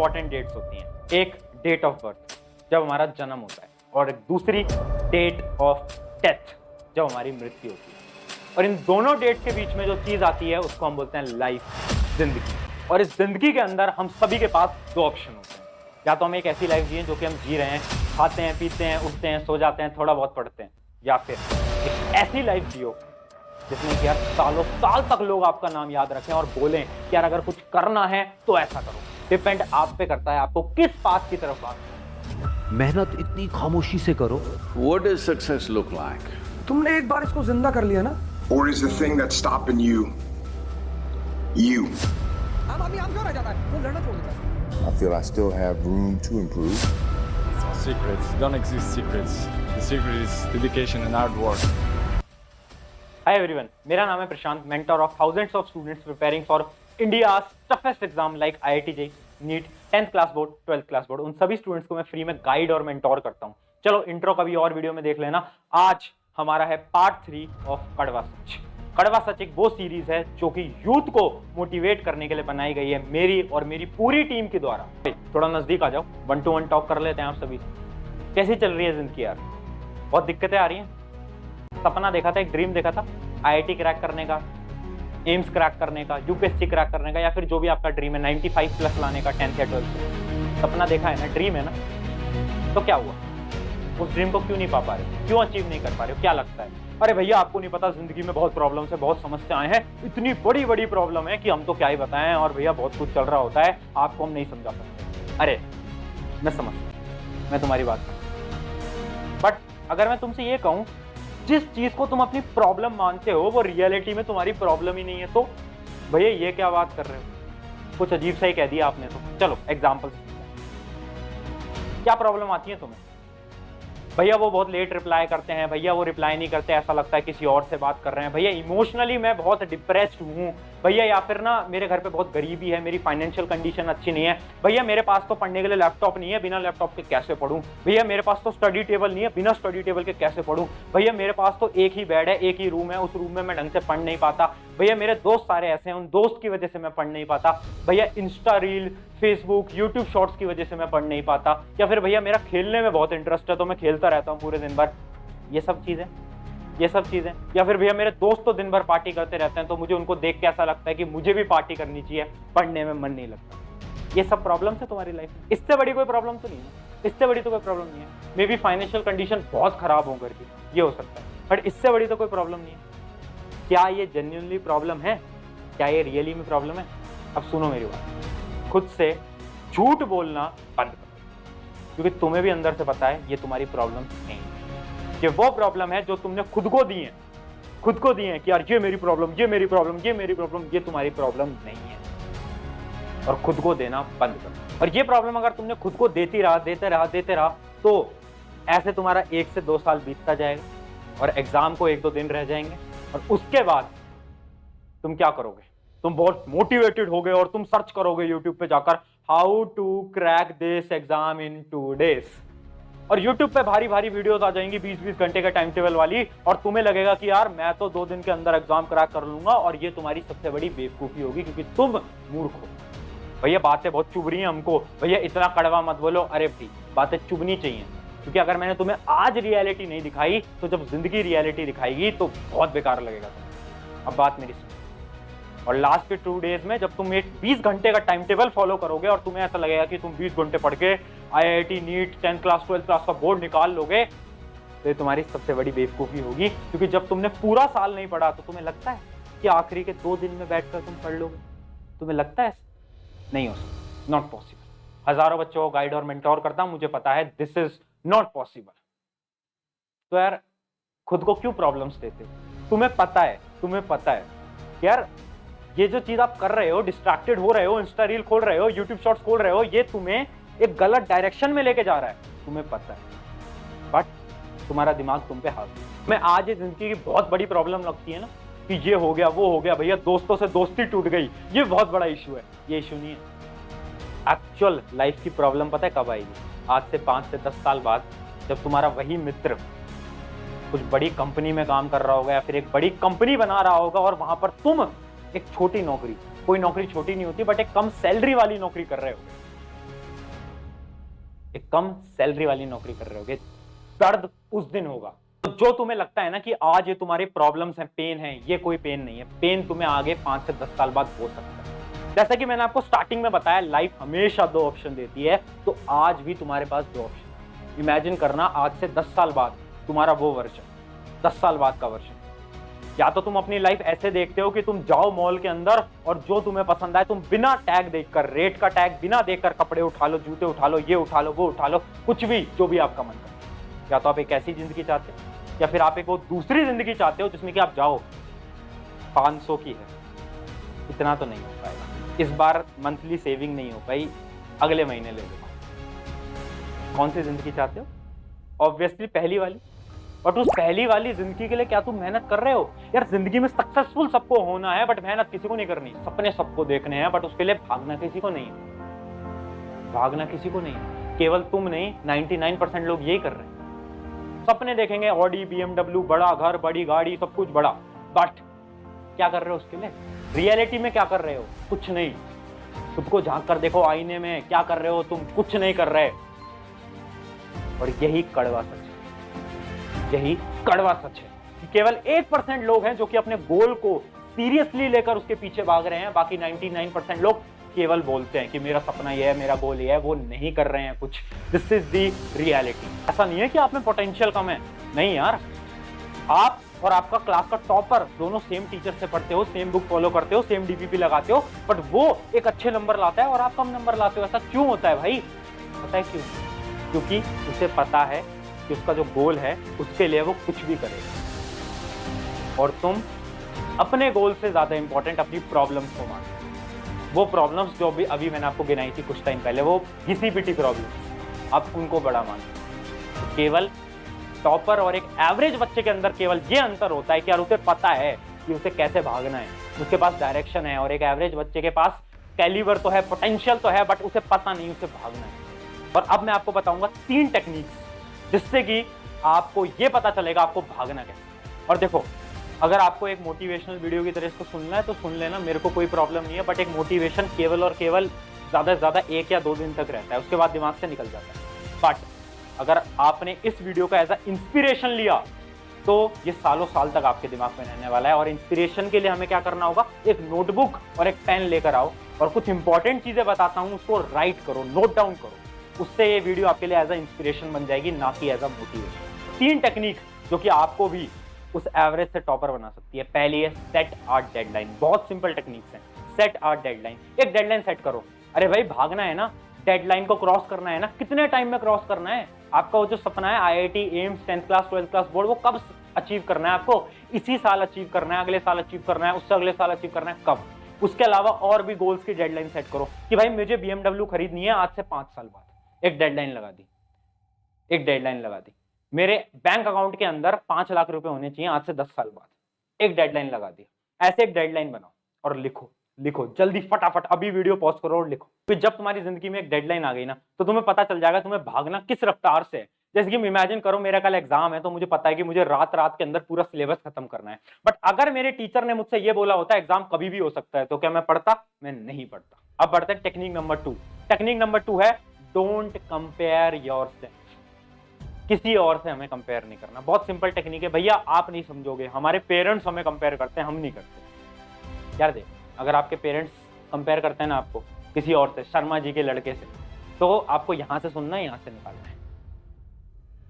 Important dates होती हैं। एक डेट ऑफ बर्थ जब हमारा जन्म होता है, और एक दूसरी डेट ऑफ डेथ जब हमारी मृत्यु होती है। और इन दोनों डेट के बीच में जो चीज आती है उसको हम बोलते हैं लाइफ, जिंदगी। और इस जिंदगी के अंदर हम सभी के पास दो ऑप्शन होते हैं। या तो हम एक ऐसी लाइफ जिए जो कि हम जी रहे हैं, खाते हैं, पीते हैं, उठते हैं, सो जाते हैं, थोड़ा बहुत पढ़ते हैं, या फिर एक ऐसी लाइफ जियो जिसमें कि यार सालों साल तक लोग आपका नाम याद रखें और बोलें कि यार अगर कुछ करना है तो ऐसा करो। डिपेंड आप पे करता है आपको किस पाथ की तरफ भागना। मेहनत इतनी खामोशी से करो। What does success look like? तुमने एक बार इसको जिंदा कर लिया ना? Or is the thing that's stopping you, you? आदमी आम क्यों रह जाता है? वो लड़ना छोड़ देता है। I feel I still have room to improve. Secrets don't exist. Secrets. The secret is dedication and hard work. Hi everyone, मेरा नाम है Prashant, mentor of thousands of students preparing for India's toughest exam like IIT JEE, NEET, 10th class board, 12th class board. उन सभी students को मैं free में guide और mentor करता हूं। चलो इंट्रो कभी और वीडियो में देख लेना। आज हमारा है पार्ट 3 ऑफ कड़वा सच। कड़वा सच एक वो सीरीज है जो कि यूथ को मोटिवेट करने के लिए बनाई गई है, मेरी और मेरी पूरी टीम के द्वारा। थोड़ा नजदीक आ जाओ, 1 to 1 टॉक कर लेते हैं आप सभी से। कैसी चल रही है जिंदगी यार? बहुत दिक्कतें आ रही हैं? सपना देखा था, एक ड्रीम देखा था IIT क्रैक करने का, एम्स क्रैक करने का, UPSC क्रैक करने का, या फिर जो भी आपका ड्रीम है 95 प्लस लाने का 10th या 12th। सपना देखा है ना, ड्रीम है ना, तो क्या हुआ? उस ड्रीम को क्यों नहीं पा रहे हो? क्यों अचीव नहीं कर पा रहे हो? क्या लगता है? अरे भैया आपको नहीं पता, जिंदगी में बहुत प्रॉब्लम्स है, बहुत समस्याएं हैं, इतनी बड़ी बड़ी प्रॉब्लम है कि हम तो क्या ही बताएं, और भैया बहुत कुछ चल रहा होता है, आपको हम नहीं समझा सकते। अरे मैं समझता, मैं तुम्हारी बात समझता, बट अगर मैं तुमसे ये कहूं जिस चीज को तुम अपनी प्रॉब्लम मानते हो वो रियलिटी में तुम्हारी प्रॉब्लम ही नहीं है, तो भैया ये क्या बात कर रहे हो? कुछ अजीब सा ही कह दिया आपने तो। चलो एग्जांपल, क्या प्रॉब्लम आती है तुम्हें? भैया वो बहुत लेट रिप्लाई करते हैं, भैया वो रिप्लाई नहीं करते, ऐसा लगता है किसी और से बात कर रहे हैं, भैया इमोशनली मैं बहुत डिप्रेस्ड हूँ, भैया या फिर ना मेरे घर पे बहुत गरीबी है, मेरी फाइनेंशियल कंडीशन अच्छी नहीं है, भैया मेरे पास तो पढ़ने के लिए लैपटॉप नहीं है, बिना लैपटॉप के कैसे पढूं, भैया मेरे पास तो स्टडी टेबल नहीं है, बिना स्टडी टेबल के कैसे पढूं, भैया मेरे पास तो एक ही बेड है, एक ही रूम है, उस रूम में मैं ढंग से पढ़ नहीं पाता, भैया मेरे दोस्त सारे ऐसे हैं, उन दोस्त की वजह से मैं पढ़ नहीं पाता, भैया Insta reel, Facebook, YouTube shorts की वजह से मैं पढ़ नहीं पाता, या फिर भैया मेरा खेलने में बहुत इंटरेस्ट है तो मैं खेलता रहता हूँ पूरे दिन भर। ये सब चीजें, या फिर भैया मेरे दोस्त तो दिन भर पार्टी करते रहते हैं तो मुझे उनको देख के ऐसा लगता है कि मुझे भी पार्टी करनी चाहिए, पढ़ने में मन नहीं लगता। ये सब प्रॉब्लम्स है तुम्हारी लाइफ में। इससे बड़ी कोई प्रॉब्लम तो नहीं है, इससे बड़ी तो कोई प्रॉब्लम नहीं है। मे बी फाइनेंशियल कंडीशन बहुत खराब हो घर की, ये हो सकता है, बट इससे बड़ी तो कोई प्रॉब्लम नहीं है। क्या ये जेन्युइनली प्रॉब्लम है? क्या ये रियली में प्रॉब्लम है? अब सुनो मेरी बात, खुद से झूठ बोलना बंद करो, क्योंकि तुम्हें भी अंदर से पता है ये तुम्हारी प्रॉब्लम नहीं है। ये वो प्रॉब्लम है जो तुमने खुद को दी है कि यार ये मेरी प्रॉब्लम, ये मेरी प्रॉब्लम, ये मेरी प्रॉब्लम, ये तुम्हारी प्रॉब्लम नहीं है। और खुद को देना बंद करो। और ये प्रॉब्लम अगर तुमने खुद को देते रहा तो ऐसे तुम्हारा 1 से 2 साल बीतता जाएगा और एग्जाम को 1-2 दिन रह जाएंगे, और उसके बाद तुम क्या करोगे? तुम बहुत मोटिवेटेड होगे और तुम सर्च करोगे यूट्यूब पे जाकर how to crack this exam in 2 days, और यूट्यूब पे भारी भारी वीडियोस आ जाएंगी 20-20 घंटे का टाइम टेबल वाली, और तुम्हें लगेगा कि यार मैं तो 2 दिन के अंदर एग्जाम क्रैक कर लूंगा, और ये तुम्हारी सबसे बड़ी बेवकूफी होगी क्योंकि तुम मूर्ख हो। भैया बातें बहुत चुभ रही हैं हमको, भैया इतना कड़वा मत बोलो। अरे भाई बातें चुभनी चाहिए, क्योंकि अगर मैंने तुम्हें आज रियलिटी नहीं दिखाई तो जब जिंदगी रियलिटी दिखाएगी तो बहुत बेकार लगेगा तुम्हें। अब बात मेरी सुनो, और लास्ट के 2 days में जब तुम एक 20 घंटे का टाइम टेबल फॉलो करोगे और तुम्हें ऐसा लगेगा कि तुम 20 घंटे पढ़ के IIT NEET 10th class 12th class का बोर्ड निकाल लोगे, तो ये तुम्हारी सबसे बड़ी बेवकूफी होगी। क्योंकि जब तुमने पूरा साल नहीं पढ़ा तो तुम्हें लगता है कि आखिरी के 2 दिन में बैठकर तुम पढ़ लोगे? तुम्हें लगता है? नहीं हो सकता, नॉट पॉसिबल। हजारों बच्चों को गाइड और मेंटोर करता हूं, मुझे पता है दिस इज नॉट पॉसिबल। तो यार खुद को क्यों प्रॉब्लम्स देते हो? तुम्हें पता है यार ये जो चीज आप कर रहे हो, डिस्ट्रैक्टेड हो रहे हो, इंस्टा रील खोल रहे हो, यूट्यूब शॉर्ट्स खोल रहे हो, ये तुम्हें एक गलत डायरेक्शन में लेके जा रहा है, तुम्हें पता है, बट तुम्हारा दिमाग तुम पे हावी। मैं आज ये जिंदगी की बहुत बड़ी प्रॉब्लम लगती है ना कि ये हो गया, वो हो गया, भैया दोस्तों से दोस्ती टूट गई, ये बहुत बड़ा इशू है। ये इशू नहीं है। एक्चुअल लाइफ की प्रॉब्लम पता है कब आएगी? आज से 5 से 10 साल बाद, जब तुम्हारा वही मित्र कुछ बड़ी कंपनी में काम कर रहा होगा या फिर एक बड़ी कंपनी बना रहा होगा, और वहां पर तुम एक छोटी नौकरी, कोई नौकरी छोटी नहीं होती, बट एक कम सैलरी वाली नौकरी कर रहे हो, एक कम सैलरी वाली नौकरी कर रहे होगे, दर्द उस दिन होगा। तो जो तुम्हें लगता है ना कि आज ये तुम्हारी प्रॉब्लम्स हैं, पेन है, ये कोई पेन नहीं है। पेन तुम्हें आगे 5 से 10 साल बाद हो सकता है। जैसा कि मैंने आपको स्टार्टिंग में बताया, लाइफ हमेशा 2 ऑप्शन देती है, तो आज भी तुम्हारे पास 2 ऑप्शन। इमेजिन करना आज से 10 साल बाद तुम्हारा वो वर्जन, 10 साल बाद का वर्जन। या तो तुम अपनी लाइफ ऐसे देखते हो कि तुम जाओ मॉल के अंदर और जो तुम्हें पसंद आए तुम बिना टैग देखकर, रेट का टैग बिना देखकर कपड़े उठा लो, जूते उठा लो, ये उठा लो, वो उठा लो, कुछ भी जो भी आपका मन करे। या तो आप एक ऐसी जिंदगी चाहते हो या फिर आप एक वो दूसरी जिंदगी चाहते हो जिसमें कि आप जाओ 500 की है, इतना तो नहीं हो पाएगा। इस बार मंथली सेविंग नहीं हो पाई, अगले महीने ले लो। कौन सी जिंदगी चाहते हो? ऑब्वियसली पहली वाली। बट उस पहली वाली जिंदगी के लिए क्या तुम मेहनत कर रहे हो? यार जिंदगी में सक्सेसफुल सबको होना है, बट मेहनत किसी को नहीं करनी। सपने सबको देखने हैं, बट उसके लिए भागना किसी को नहीं है। भागना किसी को नहीं है। केवल तुम नहीं, 99% लोग यही कर रहे हैं। सपने देखेंगे, ऑडी, BMW, बड़ा घर, बड़ी गाड़ी, सब कुछ बड़ा, बट क्या कर रहे हो उसके लिए? रियलिटी में क्या कर रहे हो? कुछ नहीं। खुद को झांक कर देखो आईने में, क्या कर रहे हो तुम? कुछ नहीं कर रहे। और यही कड़वा सच है, यही कड़वा सच है कि केवल 1% लोग हैं जो कि अपने गोल को सीरियसली लेकर उसके पीछे भाग रहे हैं। बाकी 99% लोग केवल बोलते हैं कि मेरा सपना ये है, मेरा गोल ये है, वो नहीं कर रहे हैं कुछ। This is the reality. ऐसा नहीं है कि आप में पोटेंशियल कम है, नहीं यार। आप और आपका क्लास का टॉपर दोनों सेम टीचर से पढ़ते हो, सेम बुक फॉलो करते हो, सेम DPP लगाते हो, बट वो एक अच्छे नंबर लाता है और आप कम नंबर लाते हो। ऐसा क्यों होता है भाई? पता है क्यों? क्योंकि उसे पता है कि उसका जो गोल है उसके लिए वो कुछ भी करेगा। और तुम अपने गोल से ज्यादा इंपॉर्टेंट अपनी प्रॉब्लम्स को मानते हो। वो प्रॉब्लम्स जो भी अभी मैंने आपको गिनाई थी कुछ टाइम पहले, वो घिसी पिटी प्रॉब्लम्स, आप उनको बड़ा मानते हो। केवल टॉपर और एक एवरेज बच्चे के अंदर केवल ये अंतर होता है कि यार उसे पता है कि उसे कैसे भागना है, उसके पास डायरेक्शन है। और एक एवरेज बच्चे के पास कैलिबर तो है, पोटेंशियल तो है, बट उसे पता नहीं उसे भागना है। और अब मैं आपको बताऊंगा 3 टेक्निक्स जिससे कि आपको ये पता चलेगा आपको भागना कैसे। और देखो, अगर आपको एक मोटिवेशनल वीडियो की तरह इसको सुनना है तो सुन लेना, मेरे को कोई प्रॉब्लम नहीं है। बट एक मोटिवेशन केवल और केवल ज्यादा से ज्यादा 1 या 2 दिन तक रहता है, उसके बाद दिमाग से निकल जाता है। बट अगर आपने इस वीडियो का एज अ इंस्पिरेशन लिया तो ये सालों साल तक आपके दिमाग में रहने वाला है। और इंस्पिरेशन के लिए हमें क्या करना होगा? एक नोटबुक और एक पेन लेकर आओ और कुछ इंपॉर्टेंट चीजें बताता हूं, उसको राइट करो, नोट डाउन करो। उससे ये वीडियो आपके लिए एज अ इंस्पिरेशन बन जाएगी, ना कि एज अ मोटिवेशन। 3 टेक्निक जो कि आपको भी उस एवरेज से टॉपर बना सकती है। पहली है सेट आर डेडलाइन। बहुत सिंपल टेक्निक्स हैं। Set our deadline. एक डेडलाइन सेट करो। अरे भाई भागना है ना, डेडलाइन को क्रॉस करना है ना, कितने टाइम में क्रॉस करना है? आपका वो जो सपना है IIT, AIIMS, 10th class, 12th class board, वो कब अचीव करना है आपको? इसी साल अचीव करना है, अगले साल अचीव करना है, उससे अगले साल अचीव करना है, कब? उसके अलावा और भी गोल्स की डेडलाइन सेट करो कि भाई मुझे BMW खरीदनी है आज से 5 साल बाद। एक डेडलाइन लगा दी, एक डेडलाइन लगा दी। मेरे बैंक अकाउंट के अंदर 5 लाख रुपए होने चाहिए आज से 10 साल बाद। एक डेडलाइन लगा दी। ऐसे एक डेडलाइन बनाओ और लिखो, लिखो जल्दी, फटाफट अभी वीडियो पॉज करो और लिखो। फिर जब तुम्हारी जिंदगी में एक डेडलाइन आ गई ना, तो तुम्हें पता चल जाएगा तुम्हें भागना किस रफ्तार से है। जैसे कि इमेजिन करो मेरा कल एग्जाम है, तो मुझे पता है कि मुझे रात के अंदर पूरा सिलेबस खत्म करना है। बट अगर मेरे टीचर ने मुझसे ये बोला होता एग्जाम कभी भी हो सकता है, तो क्या मैं पढ़ता? मैं नहीं पढ़ता। अब बढ़ते हैं टेक्निक नंबर 2। टेक्निक नंबर 2 है डोंट कंपेयर योरसेल्फ। किसी और से हमें कंपेयर नहीं करना। बहुत सिंपल टेक्निक है भैया, आप नहीं समझोगे। हमारे पेरेंट्स हमें कंपेयर करते हैं, हम नहीं करते। यार देख, अगर आपके पेरेंट्स कंपेयर करते हैं ना आपको किसी और से, शर्मा जी के लड़के से, तो आपको यहां से सुनना है, यहां से निकालना है।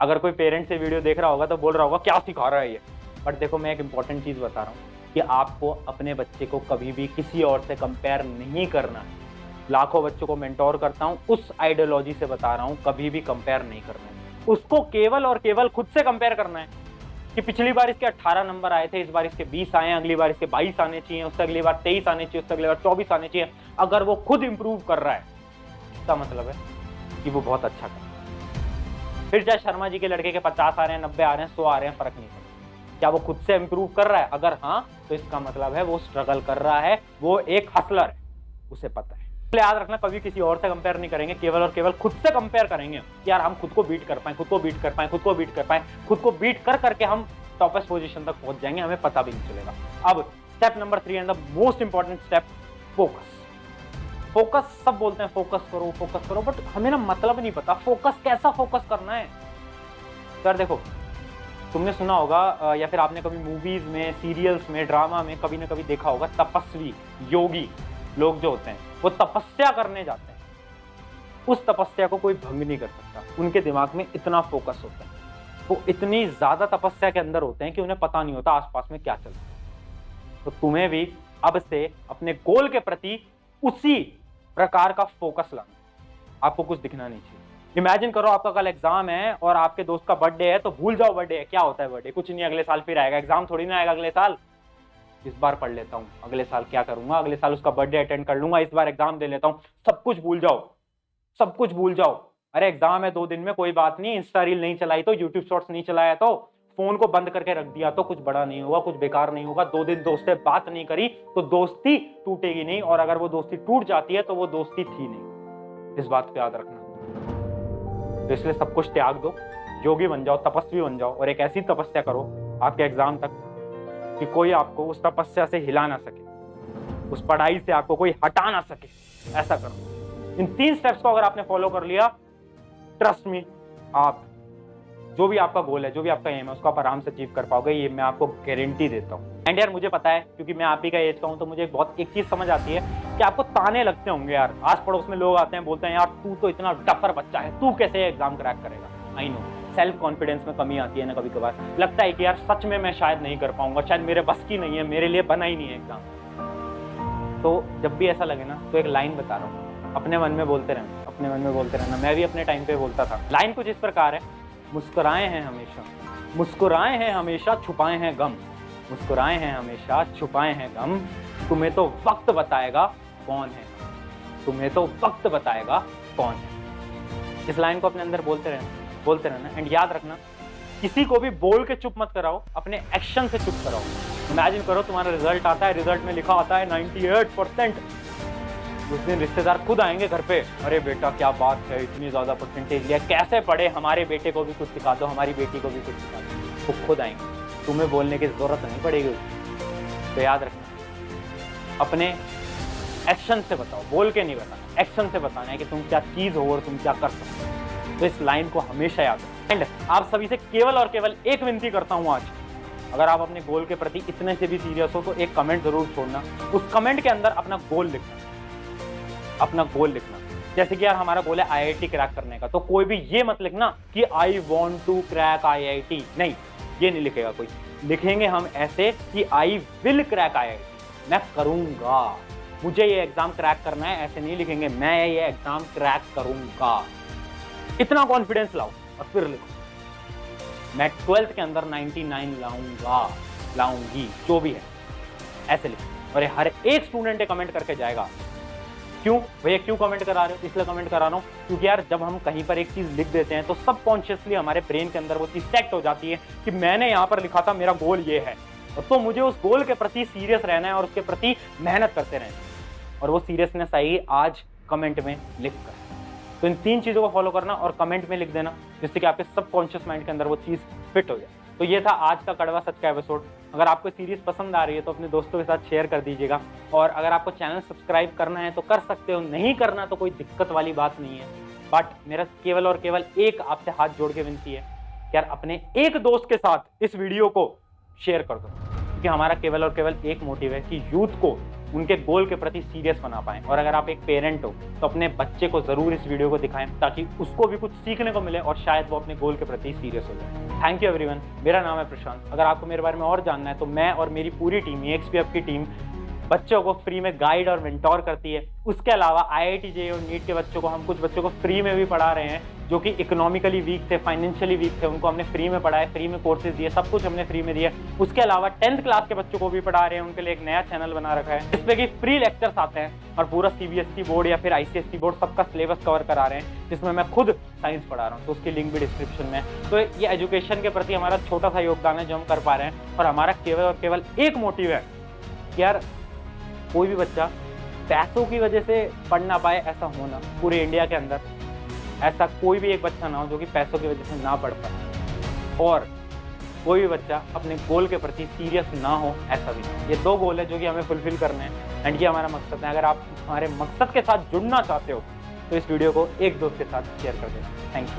अगर कोई पेरेंट से वीडियो देख रहा होगा तो बोल रहा होगा क्या सिखा रहा है ये। बट देखो, मैं एक इंपॉर्टेंट चीज बता रहा हूँ कि आपको अपने बच्चे को कभी भी किसी और से कंपेयर नहीं करना है। लाखों बच्चों को मेंटोर करता हूँ, उस आइडियोलॉजी से बता रहा हूँ, कभी भी कंपेयर नहीं करना है। उसको केवल और केवल खुद से कंपेयर करना है कि पिछली बार इसके 18 नंबर आए थे, इस बार इसके 20 आए, अगली बार इसके 22 आने चाहिए, उससे अगली बार 23 आने चाहिए, उससे अगली बार 24 आने चाहिए। अगर वो खुद इंप्रूव कर रहा है, इसका मतलब है कि वो बहुत अच्छा कर रहा है। फिर चाहे शर्मा जी के लड़के के 50 आ रहे हैं, 90 आ रहे हैं, 100 आ रहे हैं, फर्क नहीं पड़ता। क्या वो खुद से इंप्रूव कर रहा है? अगर हाँ, तो इसका मतलब है वो स्ट्रगल कर रहा है, वो एक हसलर है, उसे पता है। याद रखना, कभी किसी और से कंपेयर नहीं करेंगे, केवल और केवल खुद से कंपेयर करेंगे कि यार हम खुद को बीट कर पाए, खुद को बीट कर पाए, खुद को बीट कर पाए। खुद को बीट कर करके हम टॉपेस्ट पोजीशन तक पहुंच जाएंगे, हमें पता भी नहीं चलेगा। अब step number 3 and the most important step, focus. Focus सब बोलते हैं फोकस करो, बट हमें ना मतलब नहीं पता फोकस कैसा फोकस करना है। सर देखो, तुमने सुना होगा या फिर आपने कभी मूवीज में, सीरियल्स में, ड्रामा में कभी ना कभी देखा होगा, तपस्वी योगी लोग जो होते हैं वो तपस्या करने जाते हैं, उस तपस्या को कोई भंग नहीं कर सकता। उनके दिमाग में इतना फोकस होता है, वो इतनी ज्यादा तपस्या के अंदर होते हैं कि उन्हें पता नहीं होता आसपास में क्या चल रहा है। तो तुम्हें भी अब से अपने गोल के प्रति उसी प्रकार का फोकस लाना, आपको कुछ दिखना नहीं चाहिए। इमेजिन करो आपका कल एग्जाम है और आपके दोस्त का बर्थडे है, तो भूल जाओ बर्थडे है, क्या होता है बर्थडे, कुछ नहीं, अगले साल फिर आएगा, एग्जाम थोड़ी ना आएगा अगले साल। इस बार पढ़ लेता हूँ, अगले साल क्या करूंगा, अगले साल उसका बर्थडे अटेंड कर लूंगा, इस बार एग्जाम दे लेता हूँ, सब कुछ भूल जाओ, सब कुछ भूल जाओ। अरे एग्जाम है 2 दिन में, कोई बात नहीं, इंस्टा रील नहीं चलाई तो, यूट्यूब शॉर्ट्स नहीं चलाया तो, फोन को बंद करके रख दिया तो कुछ बड़ा नहीं होगा, कुछ बेकार नहीं होगा। 2 दिन दोस्त से बात नहीं करी तो दोस्ती टूटेगी नहीं, और अगर वो दोस्ती टूट जाती है तो वो दोस्ती थी नहीं। इस बात पे याद रखना। तो इसलिए सब कुछ त्याग दो, योगी बन जाओ, तपस्वी बन जाओ, और एक ऐसी तपस्या करो आपके एग्जाम तक कि कोई आपको उस तपस्या से हिला ना सके, उस पढ़ाई से आपको कोई हटा ना सके। ऐसा करो। इन 3 स्टेप्स को अगर आपने फॉलो कर लिया, ट्रस्ट मी, आप जो भी आपका गोल है, जो भी आपका एम है, उसको आप आराम से अचीव कर पाओगे, ये मैं आपको गारंटी देता हूँ। एंड यार मुझे पता है, क्योंकि मैं आप ही का एज का हूँ, तो मुझे बहुत एक चीज समझ आती है कि आपको ताने लगते होंगे यार, आस पड़ोस में लोग आते हैं, बोलते हैं यार तू तो इतना डफर बच्चा है, तू कैसे एग्जाम क्रैक करेगा। आई नो, सेल्फ कॉन्फिडेंस में कमी आती है ना कभी कभार, लगता है कि यार सच में मैं शायद नहीं कर पाऊंगा, शायद मेरे बस की नहीं है, मेरे लिए बना ही नहीं है एग्जाम। तो जब भी ऐसा लगे ना, तो एक लाइन बता रहा हूँ, अपने मन में बोलते रहना, अपने मन में बोलते रहना। मैं भी अपने टाइम पे बोलता था। लाइन कुछ इस प्रकार है, मुस्कुराए हैं हमेशा, मुस्कुराए हैं हमेशा, छुपाए हैं गम, मुस्कुराए हैं हमेशा, छुपाए हैं गम, तुम्हें तो वक्त बताएगा कौन है, तुम्हें तो वक्त बताएगा कौन है। इस लाइन को अपने अंदर बोलते रहना। एंड याद रखना, किसी को भी बोल के चुप मत कराओ, अपने एक्शन से चुप कराओ। इमेजिन करो तुम्हारा रिजल्ट आता है, रिजल्ट में लिखा आता है 98%, उस दिन रिश्तेदार खुद आएंगे घर पे, अरे बेटा क्या बात है, इतनी ज्यादा परसेंटेज लिया, कैसे पढ़े, हमारे बेटे को भी कुछ सिखा दो, हमारी बेटी को भी कुछ सिखा दो। वो खुद आएंगे, तुम्हें बोलने की जरूरत नहीं पड़ेगी। तो याद रखना, अपने एक्शन से बताओ, बोल के नहीं बताना, एक्शन से बताना है कि तुम क्या चीज हो और तुम क्या कर सकते हो। तो इस लाइन को हमेशा याद रखना। एंड आप सभी से केवल और केवल एक विनती करता हूँ आज, अगर आप अपने गोल के प्रति इतने से भी सीरियस हो तो एक कमेंट जरूर छोड़ना, उस कमेंट के अंदर अपना गोल लिखना, अपना गोल लिखना। जैसे कि यार हमारा गोल है IIT क्रैक करने का, तो कोई भी ये मत लिखना कि I want to crack IIT, नहीं, ये नहीं लिखेगा कोई। लिखेंगे हम ऐसे कि आई विल क्रैक IIT, मैं करूंगा, मुझे ये एग्जाम क्रैक करना है, ऐसे नहीं लिखेंगे मैं ये एग्जाम क्रैक करूंगा। इतना कॉन्फिडेंस लाओ और फिर लिखो मैं 12th के अंदर 99 लाऊंगा, लाऊंगी, जो भी है, ऐसे लिखो। और हर एक स्टूडेंट कमेंट करके जाएगा। क्यों भैया, क्यों कमेंट करा रहे हो? इसलिए कमेंट करा रहा हूँ क्योंकि यार जब हम कहीं पर एक चीज लिख देते हैं तो सबकॉन्शियसली हमारे ब्रेन के अंदर वो चीज सेट हो जाती है कि मैंने यहाँ पर लिखा था, मेरा गोल ये है, तो मुझे उस गोल के प्रति सीरियस रहना है और उसके प्रति मेहनत करते रहना है। और वो सीरियसनेस आएगी आज कमेंट में लिख कर। तो इन 3 चीजों को फॉलो करना और कमेंट में लिख देना, जिससे कि आपके सबकॉन्शियस माइंड के अंदर वो चीज फिट हो जाए। तो ये था आज का कड़वा सच का एपिसोड। अगर आपको सीरीज पसंद आ रही है तो अपने दोस्तों के साथ शेयर कर दीजिएगा, और अगर आपको चैनल सब्सक्राइब करना है तो कर सकते हो, नहीं करना तो कोई दिक्कत वाली बात नहीं है। बट मेरा केवल और केवल एक आपसे हाथ जोड़ के विनती है कि यार अपने एक दोस्त के साथ इस वीडियो को शेयर कर दो, क्योंकि हमारा केवल और केवल एक मोटिव है कि यूथ को उनके गोल के प्रति सीरियस बना पाएं। और अगर आप एक पेरेंट हो तो अपने बच्चे को जरूर इस वीडियो को दिखाएं, ताकि उसको भी कुछ सीखने को मिले और शायद वो अपने गोल के प्रति सीरियस हो जाए। थैंक यू एवरीवन, मेरा नाम है प्रशांत। अगर आपको मेरे बारे में और जानना है तो मैं और मेरी पूरी टीम, EXPF की टीम, बच्चों को फ्री में गाइड और मेंटोर करती है। उसके अलावा IIT JEE और नीट के बच्चों को हम कुछ बच्चों को फ्री में भी पढ़ा रहे हैं, जो कि इकोनॉमिकली वीक थे, फाइनेंशियली वीक थे, उनको हमने फ्री में पढ़ाया, फ्री में कोर्सेज दिए, सब कुछ हमने फ्री में दिया। उसके अलावा 10th क्लास के बच्चों को भी पढ़ा रहे हैं, उनके लिए एक नया चैनल बना रखा है जिसपे कि फ्री लेक्चर्स आते हैं और पूरा CBSE बोर्ड या फिर ICSE बोर्ड सबका सिलेबस कवर करा रहे हैं, जिसमें मैं खुद साइंस पढ़ा रहा हूँ, तो उसकी लिंक भी डिस्क्रिप्शन में है। तो ये एजुकेशन के प्रति हमारा छोटा सा योगदान है जो हम कर पा रहे हैं, और हमारा केवल और केवल एक मोटिव है कि यार कोई भी बच्चा पैसों की वजह से पढ़ ना पाए, ऐसा होना पूरे इंडिया के अंदर ऐसा कोई भी एक बच्चा ना हो जो कि पैसों की वजह से ना पढ़ पाए, और कोई भी बच्चा अपने गोल के प्रति सीरियस ना हो, ऐसा भी नहीं। ये 2 गोल है जो कि हमें फुलफिल करने हैं। एंड ये हमारा मकसद है। अगर आप हमारे मकसद के साथ जुड़ना चाहते हो तो इस वीडियो को एक दोस्त के साथ शेयर कर दें। Thank you.